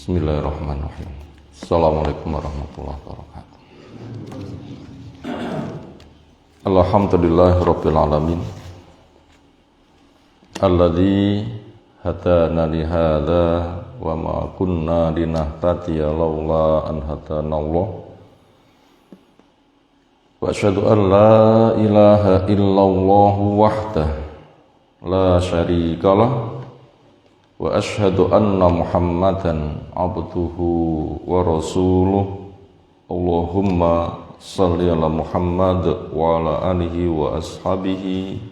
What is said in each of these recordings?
Bismillahirrahmanirrahim. Assalamualaikum warahmatullahi wabarakatuh. Alhamdulillahirabbil alamin. Alladzi hadana li hadza wa ma kunna linahtadiya laula an hadanallah. Wa asyhadu an la ilaha illallah wahdahu la syarikalah. Wa asyhadu anna Muhammadan abduhu wa rasuluh. Allahumma salli ala Muhammad wa ala alihi wa ashabihi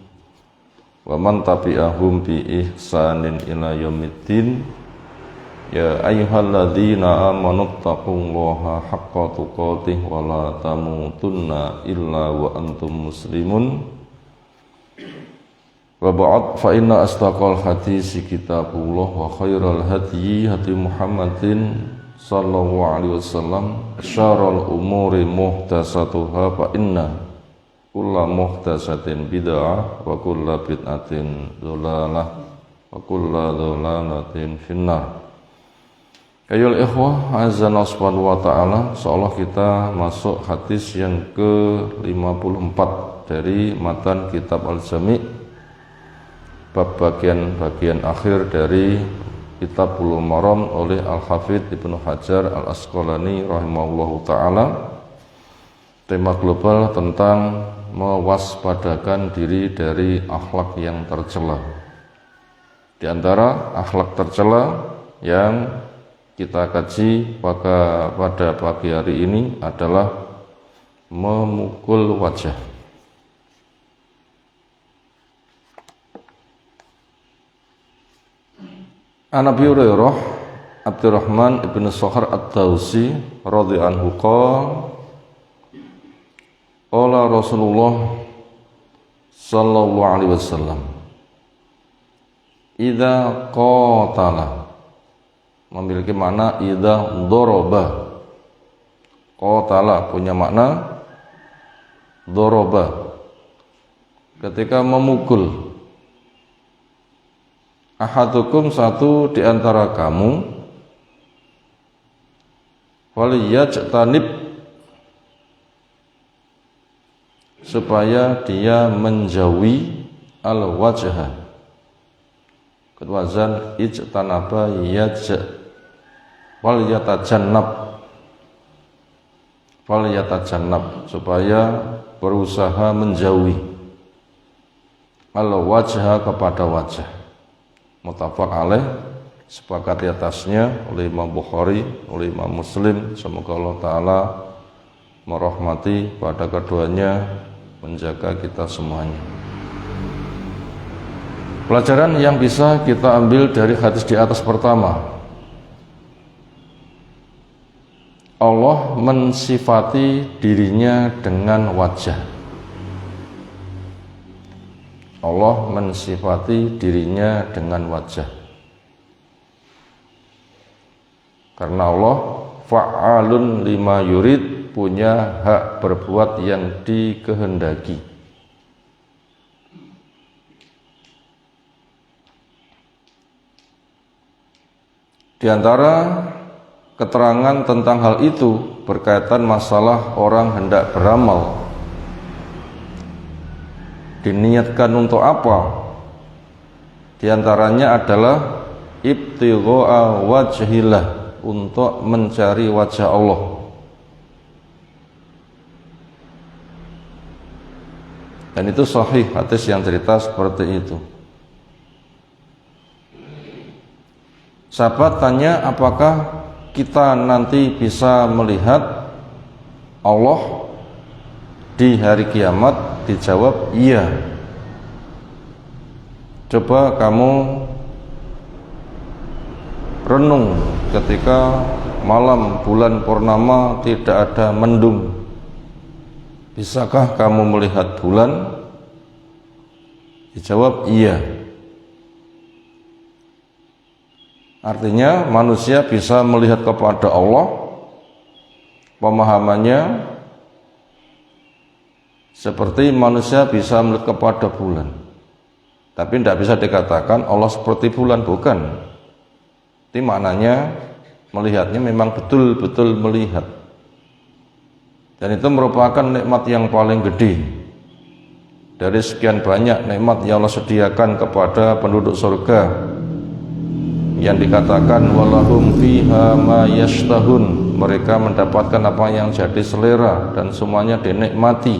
wa man tabi'ahum bi ihsanin ila yaumiddin. Ya ayyuhalladzina amanu taqullaha haqqa tuqatih wa la tamutunna illa wa antum muslimun. Wa ba'd fa inna astaqal hadisi kitabullah wa khairal hadyi hadi Muhammadin sallallahu alaihi wasallam. Syarrul umuri muhdatsatuha fa inna kulla muhdatsatin bid'ah wa kulla bid'atin dhalalah wa kulla dhalalatin finnar. Ayol ikhwah azza subhanahu wa ta'ala, seolah kita masuk hadis yang ke-54 dari matan kitab Al-Jami', bab bagian akhir dari kitab Bulughul Maram oleh Al-Hafidz Ibnu Hajar Al-Asqalani rahimahullahu ta'ala. Tema global tentang mewaspadakan diri dari akhlak yang tercela. Di antara akhlak tercela yang kita kaji pada pagi hari ini adalah memukul wajah. An Abi Hurairah Abdurrahman ibn Sakhar Ad-Dawsi radhiyallahu anhu qala Rasulullah sallallahu alaihi wasallam idza qatala, memiliki makna idza daraba. Qatala punya makna daraba, ketika memukul. Ahadukum, satu di antara kamu, waliyajtanib, supaya dia menjauhi al-wajha. Wazan ijtanaba yaj, walyatajannab, supaya berusaha menjauhi al-wajha, kepada wajah. Muttafaq alaih, sepakat di atasnya oleh Imam Bukhari, oleh Imam Muslim. Semoga Allah Ta'ala merahmati pada keduanya, menjaga kita semuanya. Pelajaran yang bisa kita ambil dari hadis di atas pertama, Allah mensifati dirinya dengan wajah. Allah mensifati dirinya dengan wajah, karena Allah fa'alun lima yurid, punya hak berbuat yang dikehendaki. Di antara keterangan tentang hal itu berkaitan masalah orang hendak beramal, diniatkan untuk apa? Di antaranya adalah ibtigha'a wajhillah, untuk mencari wajah Allah. Dan itu sahih hadis yang cerita seperti itu. Sahabat tanya, apakah kita nanti bisa melihat Allah di hari kiamat? Dijawab iya. Coba kamu renung ketika malam bulan purnama tidak ada mendung. Bisakah kamu melihat bulan? Dijawab iya. Artinya manusia bisa melihat kepada Allah, pemahamannya seperti manusia bisa melihat kepada bulan. Tapi tidak bisa dikatakan Allah seperti bulan, bukan. Itu maknanya Melihatnya memang betul-betul melihat. Dan itu merupakan nikmat yang paling gede dari sekian banyak nikmat yang Allah sediakan kepada penduduk surga, yang dikatakan walahum fiha ma yashtahun, mereka mendapatkan apa yang jadi selera dan semuanya dinikmati.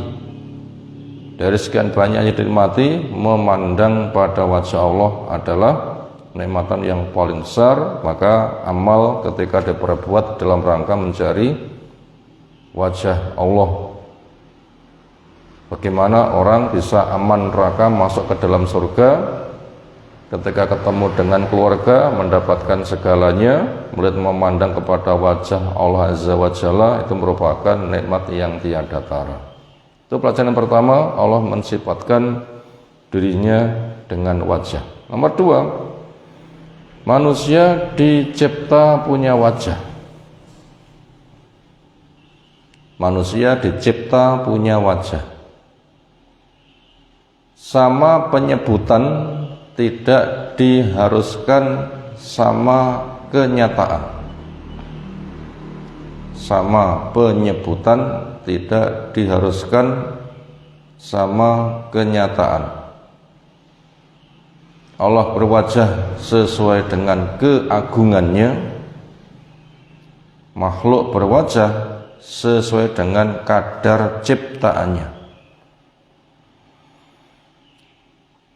Dari sekian banyak yang dinikmati, memandang pada wajah Allah adalah nikmatan yang paling besar. Maka amal ketika diperbuat dalam rangka mencari wajah Allah. Bagaimana orang bisa aman neraka, masuk ke dalam surga, ketika ketemu dengan keluarga, mendapatkan segalanya, melihat memandang kepada wajah Allah Azza wa Jalla, itu merupakan nikmat yang tiada tara. Itu pelajaran pertama, Allah mensifatkan dirinya dengan wajah. Nomor dua, manusia dicipta punya wajah. Manusia dicipta punya wajah. Sama penyebutan, tidak diharuskan sama kenyataan. Sama penyebutan, tidak diharuskan sama kenyataan. Allah berwajah sesuai dengan keagungannya, makhluk berwajah sesuai dengan kadar ciptaannya.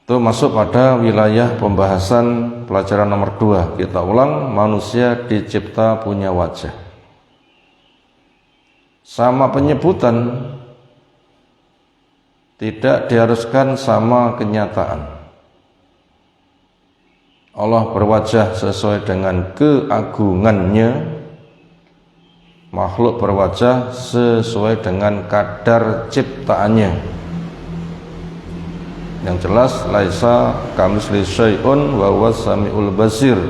Itu masuk pada wilayah pembahasan pelajaran nomor 2. Kita ulang, manusia dicipta punya wajah. Sama penyebutan, tidak diharuskan sama kenyataan. Allah berwajah sesuai dengan keagungannya, makhluk berwajah sesuai dengan kadar ciptaannya. Yang jelas, laisa kamitslihi syai'un wa huwas samiul basir.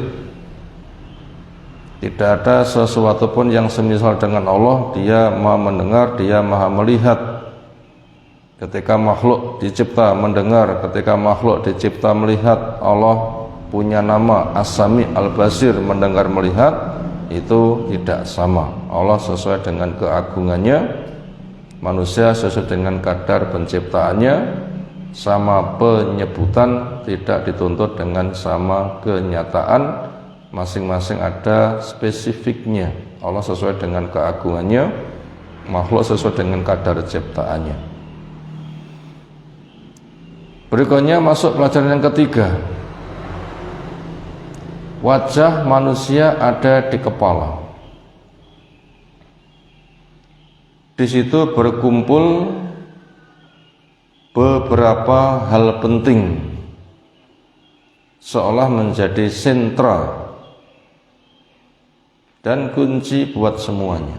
Tidak ada sesuatu pun yang semisal dengan Allah. Dia Maha mendengar, Dia Maha melihat. Ketika makhluk dicipta mendengar, ketika makhluk dicipta melihat, Allah punya nama As-Sami' Al-Basir, mendengar melihat, itu tidak sama. Allah sesuai dengan keagungannya, manusia sesuai dengan kadar penciptaannya. Sama penyebutan, tidak dituntut dengan sama kenyataan, masing-masing ada spesifiknya. Allah sesuai dengan keagungannya, makhluk sesuai dengan kadar ciptaannya. Berikutnya masuk pelajaran yang ketiga. Wajah manusia ada di kepala. Di situ berkumpul beberapa hal penting, seolah menjadi sentra dan kunci buat semuanya.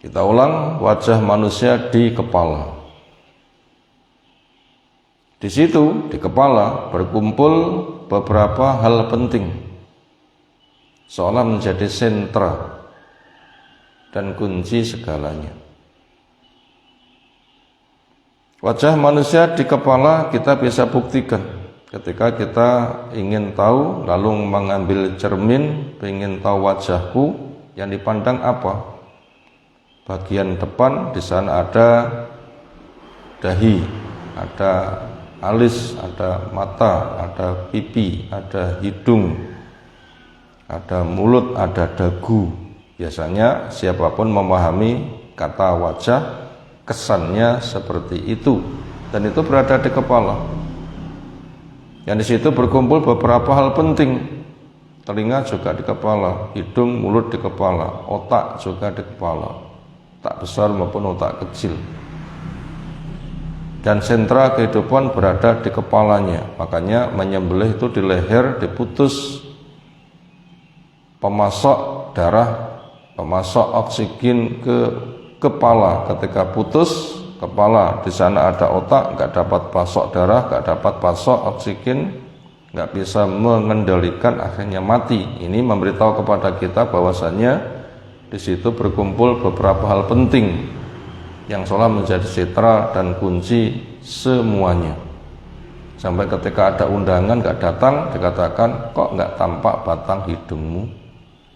Kita ulang, wajah manusia di kepala. Di situ, di kepala, berkumpul beberapa hal penting, seolah menjadi sentra dan kunci segalanya. Wajah manusia di kepala kita bisa buktikan ketika kita ingin tahu, lalu mengambil cermin, ingin tahu wajahku, yang dipandang apa? Bagian depan, di sana ada dahi, ada alis, ada mata, ada pipi, ada hidung, ada mulut, ada dagu. Biasanya siapapun memahami kata wajah, kesannya seperti itu, dan itu berada di kepala. Yang di situ berkumpul beberapa hal penting. Telinga juga di kepala, hidung, mulut di kepala, otak juga di kepala, otak besar maupun otak kecil. Dan sentra kehidupan berada di kepalanya. Makanya menyembelih itu di leher, diputus pemasok darah, pemasok oksigen ke kepala. Ketika putus kepala, di sana ada otak, nggak dapat pasok darah, nggak dapat pasok oksigen, nggak bisa mengendalikan, akhirnya mati. Ini memberitahu kepada kita bahwasannya di situ berkumpul beberapa hal penting yang seolah menjadi sentra dan kunci semuanya. Sampai ketika ada undangan nggak datang, dikatakan kok nggak tampak batang hidungmu.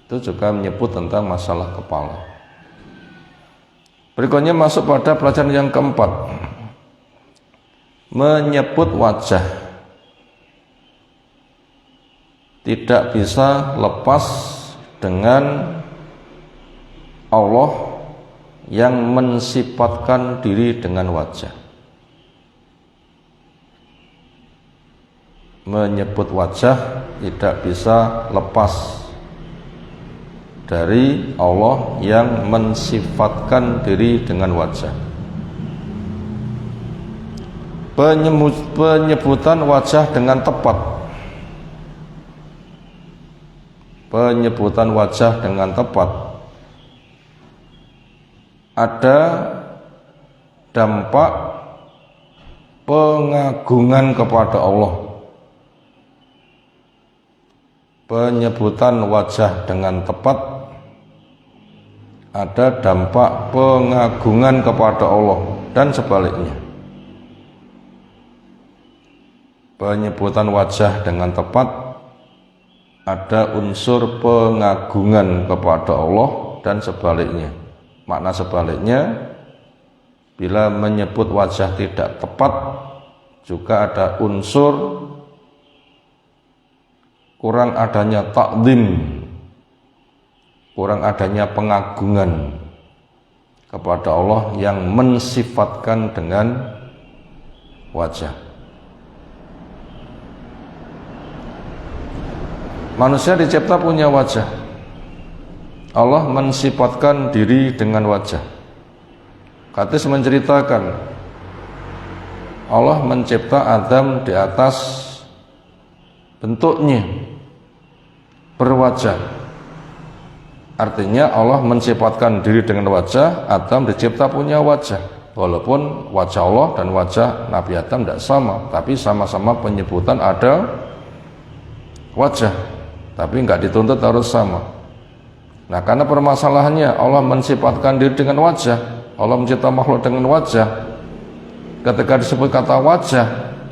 Itu juga menyebut tentang masalah kepala. Berikutnya masuk pada pelajaran yang keempat, menyebut wajah. Tidak bisa lepas dengan Allah yang mensifatkan diri dengan wajah. Menyebut wajah tidak bisa lepas dari Allah yang mensifatkan diri dengan wajah. Penyebutan wajah dengan tepat. Penyebutan wajah dengan tepat ada dampak pengagungan kepada Allah. Penyebutan wajah dengan tepat ada dampak pengagungan kepada Allah dan sebaliknya. Penyebutan wajah dengan tepat ada unsur pengagungan kepada Allah dan sebaliknya. Makna sebaliknya, bila menyebut wajah tidak tepat juga ada unsur kurang adanya takdim, kurang adanya pengagungan kepada Allah yang mensifatkan dengan wajah. Manusia dicipta punya wajah. Allah mensifatkan diri dengan wajah. Hadis menceritakan Allah mencipta Adam di atas bentuknya berwajah. Artinya Allah mensifatkan diri dengan wajah, Adam dicipta punya wajah. Walaupun wajah Allah dan wajah Nabi Adam tidak sama, tapi sama-sama penyebutan ada wajah, tapi nggak dituntut harus sama. Nah, karena permasalahannya Allah mensifatkan diri dengan wajah, Allah mencipta makhluk dengan wajah. Ketika disebut kata wajah,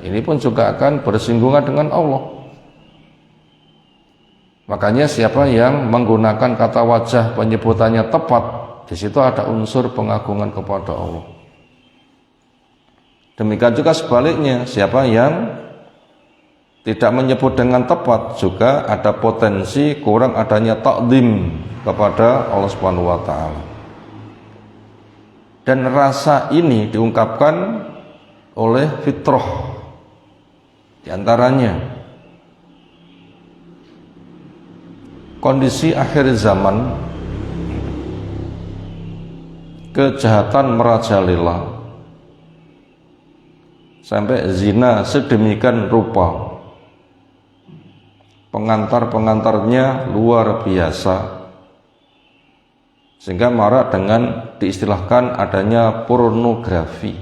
ini pun juga akan bersinggungan dengan Allah. Makanya siapa yang menggunakan kata wajah penyebutannya tepat, di situ ada unsur pengagungan kepada Allah. Demikian juga sebaliknya, siapa yang tidak menyebut dengan tepat juga ada potensi kurang adanya takdim kepada Allah Subhanahu wa taala. Dan rasa ini diungkapkan oleh fitrah. Di antaranya kondisi akhir zaman, kejahatan merajalela sampai zina sedemikian rupa, pengantar-pengantarnya luar biasa, sehingga marak dengan diistilahkan adanya pornografi.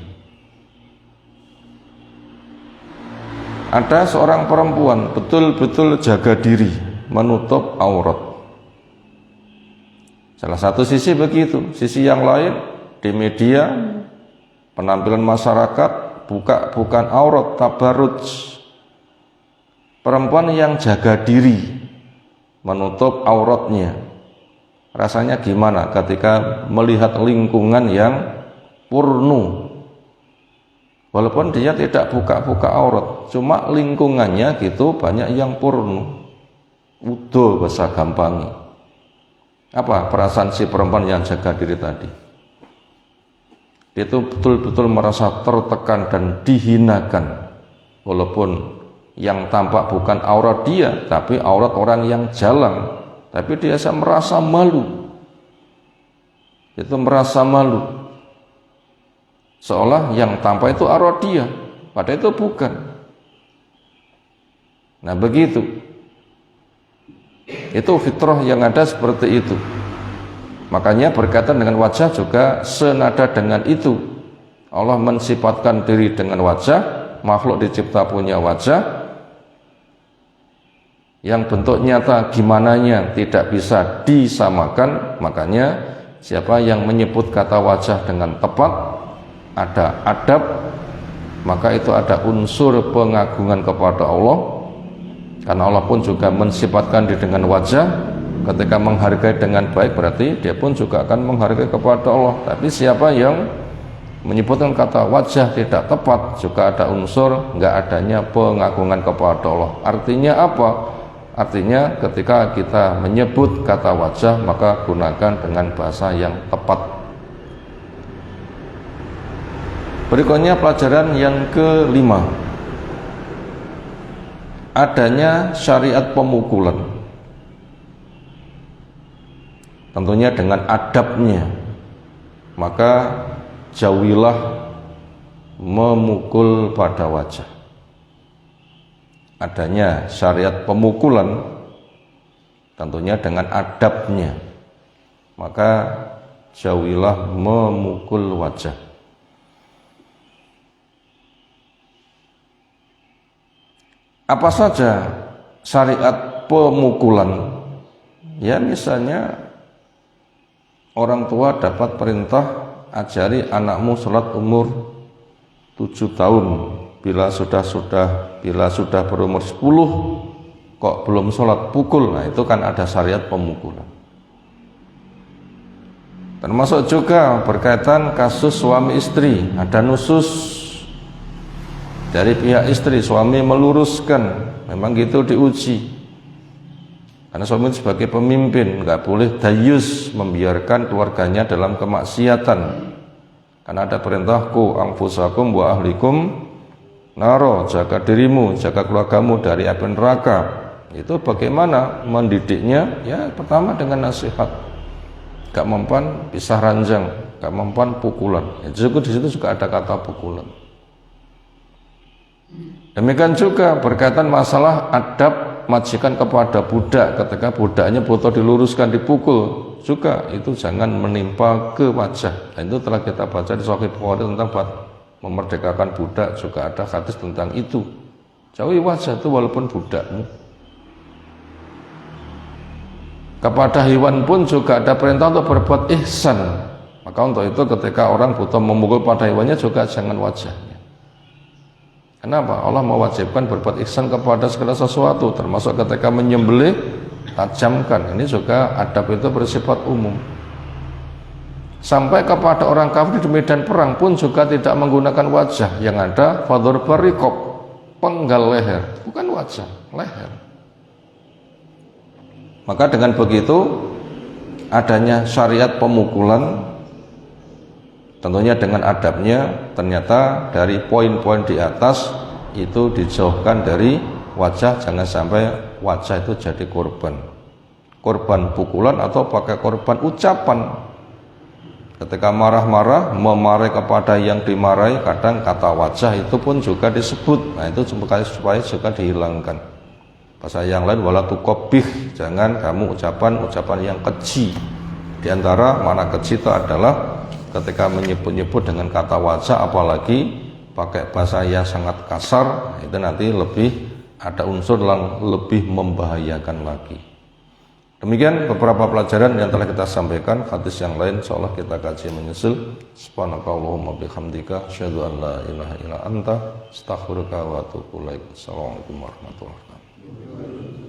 Ada seorang perempuan betul-betul jaga diri, menutup aurat. Salah satu sisi begitu, sisi yang lain di media penampilan masyarakat bukan aurat, tabarruj. Perempuan yang jaga diri menutup auratnya, rasanya gimana ketika melihat lingkungan yang porno? Walaupun dia tidak buka-buka aurat, cuma lingkungannya gitu banyak yang porno. Udah bahasa gampangnya. Apa perasaan si perempuan yang jaga diri tadi? Dia itu betul-betul merasa tertekan dan dihinakan. Walaupun yang tampak bukan aurat dia, tapi aurat orang yang jalan. Tapi dia merasa malu. Itu merasa malu. Seolah yang tampak itu aurat dia, padahal itu bukan. Nah begitu. Itu fitrah yang ada seperti itu. Makanya berkaitan dengan wajah juga senada dengan itu. Allah mensifatkan diri dengan wajah, makhluk dicipta punya wajah, yang bentuk nyata gimananya tidak bisa disamakan. Makanya siapa yang menyebut kata wajah dengan tepat, ada adab maka itu ada unsur pengagungan kepada Allah, karena Allah pun juga mensifatkan diri dengan wajah. Ketika menghargai dengan baik berarti dia pun juga akan menghargai kepada Allah. Tapi siapa yang menyebutkan kata wajah tidak tepat, juga ada unsur nggak adanya pengagungan kepada Allah. Artinya apa? Artinya ketika kita menyebut kata wajah, maka gunakan dengan bahasa yang tepat. Berikutnya pelajaran yang kelima, adanya syariat pemukulan. Tentunya dengan adabnya, maka jauhilah memukul pada wajah. Adanya syariat pemukulan, tentunya dengan adabnya, maka jauhilah memukul wajah. Apa saja syariat pemukulan? Ya, misalnya orang tua dapat perintah, ajari anakmu sholat umur 7 tahun. Bila sudah berumur 10 kok belum sholat, pukul. Nah, itu kan ada syariat pemukulan. Termasuk juga berkaitan kasus suami istri, ada nusus dari pihak istri, suami meluruskan, memang gitu diuji. Karena suami sebagai pemimpin nggak boleh dayus, membiarkan keluarganya dalam kemaksiatan. Karena ada perintah ku anfusakum wa ahlikum naro, jaga dirimu, jaga keluargamu dari api neraka. Itu bagaimana mendidiknya? Ya, pertama dengan nasihat. Gak mempan pisah ranjang, gak mempan pukulan. Ya, di situ juga ada kata pukulan. Demikian juga berkaitan masalah adab majikan kepada budak, ketika budaknya butuh diluruskan, dipukul juga, itu jangan menimpa ke wajah. Dan itu telah kita baca di Sahih Bukhari tentang memerdekakan budak, juga ada hadis tentang itu. Jauhi wajah itu walaupun budakmu. Kepada hewan pun juga ada perintah untuk berbuat ihsan. Maka untuk itu ketika orang butuh memukul pada hewannya juga jangan wajahnya. Kenapa? Allah mewajibkan berbuat ihsan kepada segala sesuatu, termasuk ketika menyembelih, tajamkan. Ini juga adab itu bersifat umum. Sampai kepada orang kafir di medan perang pun juga tidak menggunakan wajah. Yang ada fadhur barikop, penggal leher, bukan wajah, leher. Maka dengan begitu adanya syariat pemukulan, tentunya dengan adabnya, ternyata dari poin-poin di atas itu dijauhkan dari wajah. Jangan sampai wajah itu jadi korban pukulan atau pakai korban ucapan. Ketika marah-marah, memarahi kepada yang dimarahi, kadang kata wajah itu pun juga disebut. Nah, itu supaya juga dihilangkan. Bahasa yang lain, wala tuqabbih, jangan kamu ucapan yang keji. Di antara mana keji itu adalah ketika menyebut-nyebut dengan kata wajah, apalagi pakai bahasa yang sangat kasar, itu nanti lebih ada unsur yang lebih membahayakan lagi. Demikian beberapa pelajaran yang telah kita sampaikan. Hadis yang lain insyaallah kita kaji menyusul. Subhanakallahumma bihamdika asyhadu an la ilaha illa anta astaghfiruka wa atubu ilaik. Assalamualaikum warahmatullahi wabarakatuh.